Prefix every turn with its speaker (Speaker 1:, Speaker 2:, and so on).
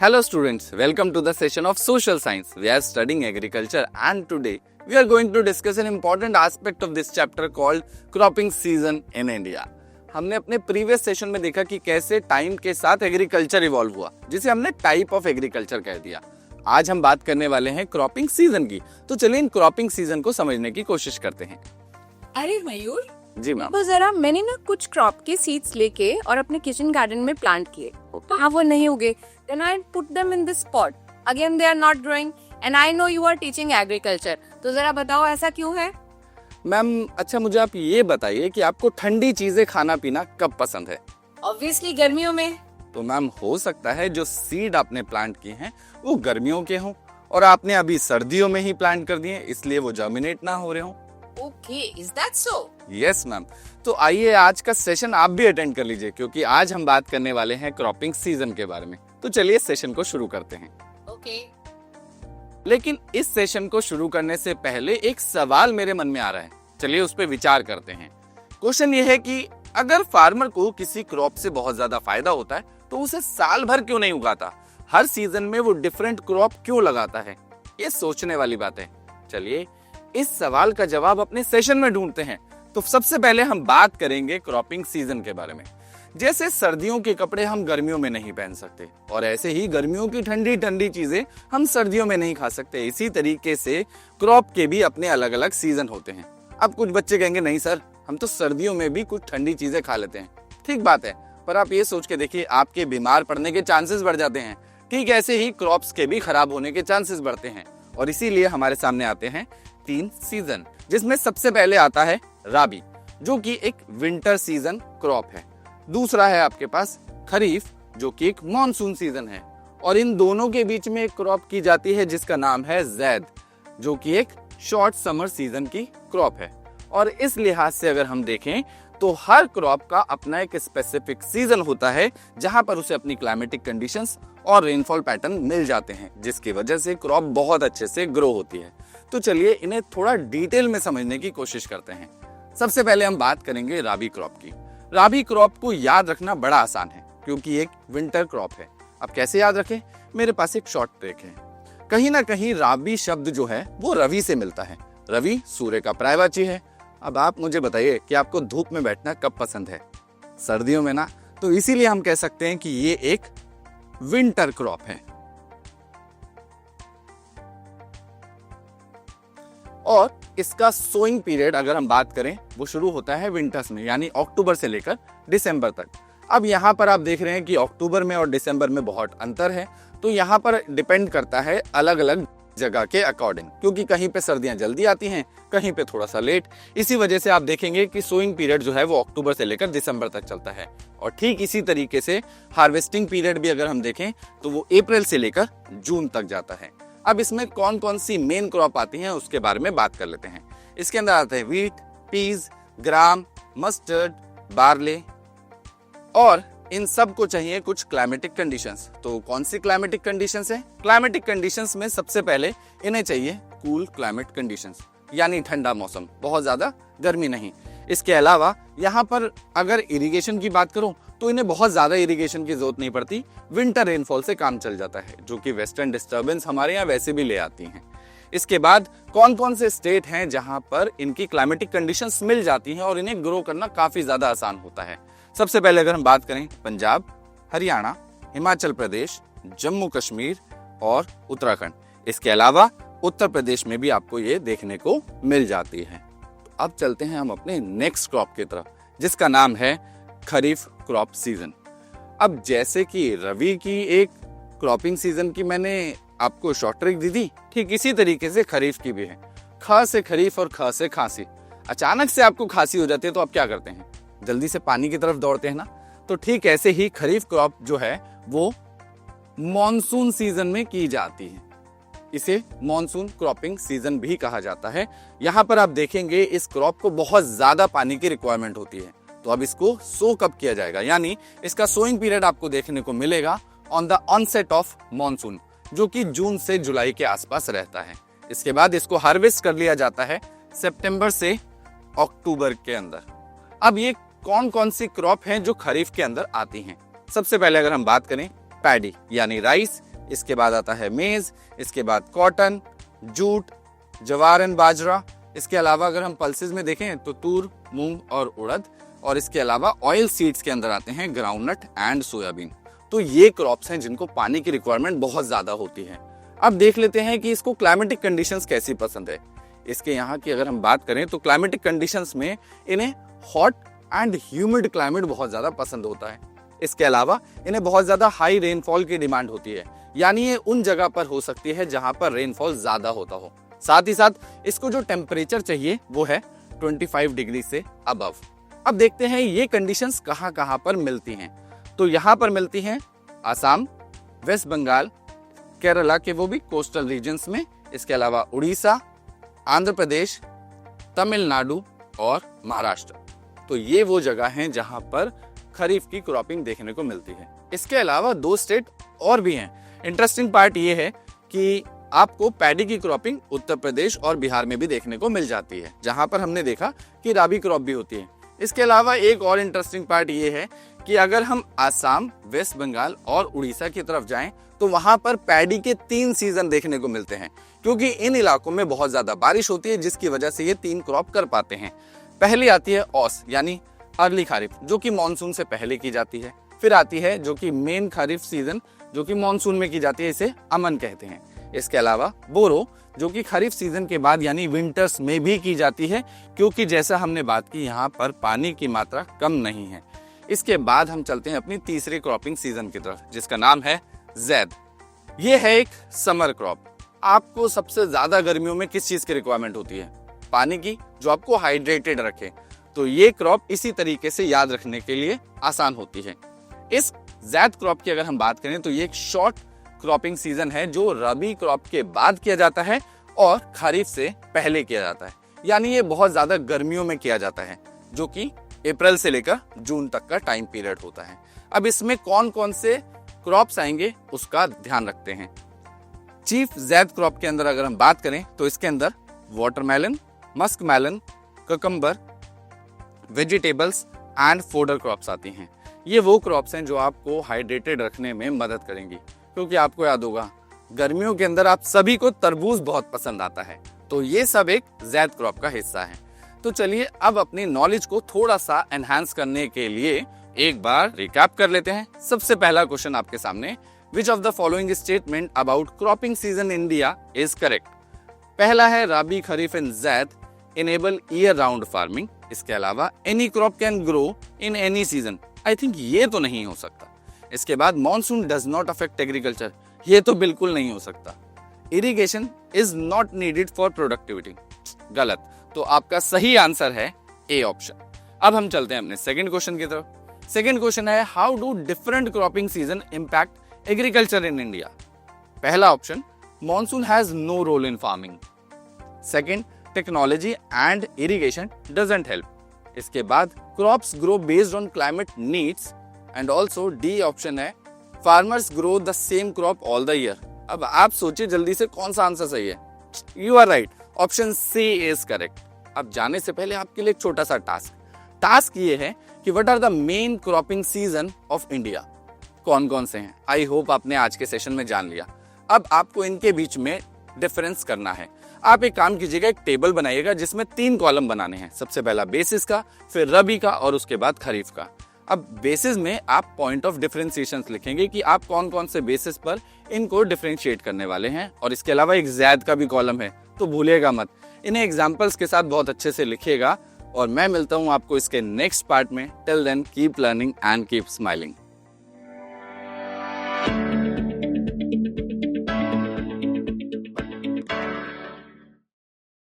Speaker 1: Hello students, welcome to the session of Social Science. We are studying agriculture and today we are going to discuss an important aspect of this chapter called cropping season in India. हमने अपने previous session में देखा कि कैसे time के साथ agriculture evolve हुआ, जिसे हमने टाइप ऑफ एग्रीकल्चर कह दिया। आज हम बात करने वाले हैं क्रॉपिंग सीजन की, तो चलिए इन क्रॉपिंग सीजन को समझने की कोशिश करते हैं।
Speaker 2: अरे मयूर
Speaker 1: जी मैम।
Speaker 2: वो जरा मैंने ना कुछ क्रॉप के सीड्स लेके और अपने किचन गार्डन में प्लांट किए। हाँ वो नहीं उगे, then I put them in this pot. Again they are not growing and I know you are teaching agriculture. तो जरा बताओ ऐसा क्यों है?
Speaker 1: मैम अच्छा मुझे आप ये बताइए कि आपको ठंडी चीजें खाना पीना कब पसंद है?
Speaker 2: Obviously गर्मियों में।
Speaker 1: तो मैम हो सकता है जो सीड आपने प्लांट किए हैं वो गर्मियों के हों और आपने अभी सर्दियों में ही प्लांट कर दिए, इसलिए वो जर्मिनेट ना हो रहे हों।
Speaker 2: Okay, is that so?
Speaker 1: Yes ma'am. तो आइए आज का सेशन आप भी अटेंड कर लीजिए, क्योंकि आज हम बात करने वाले हैं क्रॉपिंग सीजन के बारे में। तो चलिए सेशन को शुरू करते हैं।
Speaker 2: Okay.
Speaker 1: लेकिन इस सेशन को शुरू करने से पहले एक सवाल मेरे मन में आ रहा है, चलिए उस पर विचार करते हैं। क्वेश्चन ये है कि अगर फार्मर को किसी क्रॉप से बहुत ज्यादा फायदा होता है तो उसे साल भर क्यों नहीं उगाता, हर सीजन में वो डिफरेंट क्रॉप क्यों लगाता है? ये सोचने वाली बात है। चलिए इस सवाल का जवाब अपने सेशन में ढूंढते हैं। तो सबसे पहले हम बात करेंगे क्रॉपिंग सीजन के बारे में। जैसे सर्दियों के कपड़े हम गर्मियों में नहीं पहन सकते और ऐसे ही गर्मियों की ठंडी ठंडी चीजें हम सर्दियों में नहीं खा सकते, इसी तरीके से क्रॉप के भी अपने अलग अलग सीजन होते हैं। अब कुछ बच्चे कहेंगे नहीं सर, हम तो सर्दियों में भी कुछ ठंडी चीजें खा लेते हैं। ठीक बात है, पर आप ये सोच के देखिए आपके बीमार पड़ने के चांसेस बढ़ जाते हैं। ठीक ऐसे ही क्रॉप्स के भी खराब होने के चांसेस बढ़ते हैं और इसीलिए हमारे सामने आते हैं 3 सीजन, जिसमें सबसे पहले आता है राबी, जो कि एक विंटर सीजन क्रॉप है। दूसरा है आपके पास खरीफ, जो कि एक मॉनसून सीजन है, और इन दोनों के बीच में एक क्रॉप की जाती है जिसका नाम है जैद, जो कि एक शॉर्ट समर सीजन की क्रॉप है। और इस लिहाज से अगर हम देखें तो हर क्रॉप का अपना एक स्पेसिफिक सीजन होता है जहां पर उसे अपनी क्लाइमेटिक कंडीशंस और रेनफॉल पैटर्न मिल जाते हैं, जिसकी वजह से क्रॉप बहुत अच्छे से ग्रो होती है। तो चलिए इन्हें थोड़ा डिटेल में समझने की कोशिश करते हैं। सबसे पहले हम बात करेंगे राबी क्रॉप की। राबी क्रॉप को याद रखना बड़ा आसान है क्योंकि एक विंटर क्रॉप है। अब कैसे याद रखें? मेरे पास एक शॉर्ट ट्रिक है। कहीं ना कहीं राबी शब्द जो है वो रवि से मिलता है। रवि सूर्य का पर्यायवाची है। अब आप मुझे बताइए कि आपको धूप में बैठना कब पसंद है? सर्दियों में ना। तो इसीलिए हम कह सकते हैं कि ये एक विंटर क्रॉप है। और इसका सोइंग पीरियड अगर हम बात करें वो शुरू होता है विंटर्स में, यानी अक्टूबर से लेकर दिसंबर तक। अब यहाँ पर आप देख रहे हैं कि अक्टूबर में और दिसंबर में बहुत अंतर है, तो यहाँ पर डिपेंड करता है अलग अलग जगह के अकॉर्डिंग, क्योंकि कहीं पे सर्दियां जल्दी आती हैं, कहीं पे थोड़ा सा लेट। इसी वजह से आप देखेंगे कि सोइंग पीरियड जो है वो अक्टूबर से लेकर दिसंबर तक चलता है। और ठीक इसी तरीके से हार्वेस्टिंग पीरियड भी अगर हम देखें तो वो अप्रैल से लेकर जून तक जाता है। अब इसमें कौन कौन सी मेन क्रॉप आती हैं उसके बारे में बात कर लेते हैं। इसके अंदर आते हैं व्हीट, पीज, ग्राम, मस्टर्ड, बार्ले, और इन सब को चाहिए कुछ क्लाइमेटिक कंडीशंस। तो कौन सी क्लाइमेटिक कंडीशंस है? क्लाइमेटिक कंडीशंस में सबसे पहले इन्हें चाहिए कूल क्लाइमेट कंडीशंस, यानी ठंडा मौसम, बहुत ज्यादा गर्मी नहीं। इसके अलावा यहाँ पर अगर इरिगेशन की बात करूं तो इन्हें बहुत ज्यादा इरिगेशन की जरूरत नहीं पड़ती, विंटर रेनफॉल से काम चल जाता है, जो कि वेस्टर्न डिस्टर्बेंस हमारे यहाँ वैसे भी ले आती हैं। इसके बाद कौन कौन से स्टेट हैं जहां पर इनकी क्लाइमेटिक कंडीशंस मिल जाती हैं और इन्हें ग्रो करना काफी ज्यादा आसान होता है? सबसे पहले अगर हम बात करें पंजाब, हरियाणा, हिमाचल प्रदेश, जम्मू कश्मीर और उत्तराखंड। इसके अलावा उत्तर प्रदेश में भी आपको ये देखने को मिल जाती है। तो अब चलते हैं हम अपने नेक्स्ट क्रॉप की तरफ, जिसका नाम है खरीफ क्रॉप सीजन। अब जैसे कि रवि की एक क्रॉपिंग सीजन की मैंने आपको शॉर्ट ट्रिक दी थी, ठीक इसी तरीके से खरीफ की भी है। ख से खरीफ और ख से खांसी। अचानक से आपको खांसी हो जाती है तो आप क्या करते हैं? जल्दी से पानी की तरफ दौड़ते हैं ना। तो ठीक ऐसे ही खरीफ क्रॉप जो है वो मॉनसून सीजन में की जाती है। इसे मॉनसून क्रॉपिंग सीजन भी कहा जाता है। यहाँ पर आप देखेंगे इस क्रॉप को बहुत ज्यादा पानी की रिक्वायरमेंट होती है। तो अब इसको सो कब किया जाएगा, यानी इसका सोइंग पीरियड आपको देखने को मिलेगा on the onset of monsoon, जो कि जून से जुलाई के आसपास रहता है। इसके बाद इसको हार्वेस्ट कर लिया जाता है सितंबर से अक्टूबर के अंदर। अब ये कौन कौन सी क्रॉप हैं जो खरीफ के अंदर आती हैं? सबसे पहले अगर हम बात करें पैडी यानी राइस, इसके बाद आता है मेज, इसके बाद कॉटन, जूट, जवार एंड बाजरा। इसके अलावा अगर हम पल्सेस में देखें तो तूर, मूंग और उड़द, और इसके अलावा ऑयल सीड्स के अंदर आते हैं ग्राउंडनट एंड सोयाबीन। तो ये क्रॉप्स हैं जिनको पानी की रिक्वायरमेंट बहुत ज्यादा होती है। अब देख लेते हैं कि इसको क्लाइमेटिक कंडीशंस कैसी पसंद है। इसके यहाँ की अगर हम बात करें तो क्लाइमेटिक कंडीशंस में इन्हें हॉट एंड ह्यूमिड क्लाइमेट बहुत ज्यादा पसंद होता है। इसके अलावा इन्हें बहुत ज्यादा हाई रेनफॉल की डिमांड होती है, यानी ये उन जगह पर हो सकती है जहां पर रेनफॉल ज्यादा होता हो। साथ ही साथ इसको जो टेम्परेचर चाहिए वो है 25 डिग्री से अबव। अब देखते हैं ये कंडीशंस कहां कहां पर मिलती हैं। तो यहाँ पर मिलती हैं आसाम, वेस्ट बंगाल, केरला के वो भी कोस्टल रीजन्स में, इसके अलावा उड़ीसा, आंध्र प्रदेश, तमिलनाडु और महाराष्ट्र। तो ये वो जगह हैं जहां पर खरीफ की क्रॉपिंग देखने को मिलती है। इसके अलावा 2 स्टेट और भी हैं। इंटरेस्टिंग पार्ट ये है कि आपको पैडी की क्रॉपिंग उत्तर प्रदेश और बिहार में भी देखने को मिल जाती है, जहां पर हमने देखा कि राबी क्रॉप भी होती है। इसके अलावा एक और इंटरेस्टिंग पार्ट ये है कि अगर हम आसाम, वेस्ट बंगाल और उड़ीसा की तरफ जाएं तो वहां पर पैडी के 3 सीजन देखने को मिलते हैं, क्योंकि इन इलाकों में बहुत ज्यादा बारिश होती है, जिसकी वजह से ये 3 क्रॉप कर पाते हैं। पहली आती है औस यानी अर्ली खरीफ, जो कि मानसून से पहले की जाती है। फिर आती है जो कि मेन खरीफ सीजन, जो कि मानसून में की जाती है, इसे अमन कहते हैं। इसके अलावा बोरो, जो कि खरीफ सीजन के बाद यानी विंटर्स में भी की जाती है, क्योंकि जैसा हमने बात की यहाँ पर पानी की मात्रा कम नहीं है। इसके बाद हम चलते हैं अपनी तीसरी क्रॉपिंग सीजन की तरफ, जिसका नाम है जैद। ये है एक समर क्रॉप। आपको सबसे ज्यादा गर्मियों में किस चीज की रिक्वायरमेंट होती है? पानी की, जो आपको हाइड्रेटेड रखे। तो ये क्रॉप इसी तरीके से याद रखने के लिए आसान होती है। इस जैद क्रॉप की अगर हम बात करें तो ये एक शॉर्ट क्रॉपिंग सीजन है, जो रबी क्रॉप के बाद किया जाता है और खरीफ से पहले किया जाता है। यानी ये बहुत ज्यादा गर्मियों में किया जाता है, जो कि अप्रैल से लेकर जून तक का टाइम पीरियड होता है। अब इसमें कौन कौन से क्रॉप्स आएंगे उसका ध्यान रखते हैं। चीफ जैद क्रॉप के अंदर अगर हम बात करें तो इसके अंदर watermelon, musk melon, cucumber, vegetables and fodder crops आती हैं। ये वो क्रॉप्स हैं जो आपको हाइड्रेटेड रखने में मदद करेंगी, क्योंकि आपको याद होगा गर्मियों के अंदर आप सभी को तरबूज बहुत पसंद आता है। तो ये सब एक जैद क्रॉप का हिस्सा है। तो चलिए अब अपनी नॉलेज को थोड़ा सा एनहांस करने के लिए एक बार रिकैप कर लेते हैं। सबसे पहला क्वेश्चन आपके सामने, which of the following statement about cropping season India is correct? पहला है Rabi, Kharif and Zaid enable year round farming. इसके अलावा any crop can grow in any season. I think ये तो नहीं हो सकता। इसके बाद monsoon does not affect agriculture. ये तो बिल्कुल नहीं हो सकता। Irrigation is not needed for productivity. गलत। तो आपका सही आंसर है ए ऑप्शन। अब हम चलते हैं अपने सेकंड क्वेश्चन की तरफ। सेकंड क्वेश्चन है, how do different cropping season impact agriculture in India? पहला option, monsoon has no role in farming. Second, technology and irrigation doesn't help. इसके बाद crops grow based on climate needs. And also D option है, farmers grow the same crop all the year. अब आप सोचिए जल्दी से कौन सा आंसर सही है। You are right, option C is correct. अब जाने से पहले आपके लिए एक छोटा सा टास्क ये है कि what are the main cropping season of India? कौन कौन से हैं? आई होप आपने आज के सेशन में जान लिया। अब आपको इनके बीच में डिफरेंस करना है। आप एक काम कीजिएगा, एक टेबल बनाइएगा जिसमें 3 कॉलम बनाने हैं। सबसे पहला बेसिस का, फिर रबी का और उसके बाद खरीफ का। अब बेसिस में आप पॉइंट ऑफ डिफरेंशिएशन लिखेंगे कि आप कौन कौन से बेसिस पर इनको डिफरेंशिएट करने वाले हैं। और इसके अलावा एक जैद का भी कॉलम है, तो भूलिएगा मत। इन्हें एग्जाम्पल्स के साथ बहुत अच्छे से लिखिएगा। और मैं मिलता हूं आपको इसके नेक्स्ट पार्ट में। Till then keep learning and keep smiling.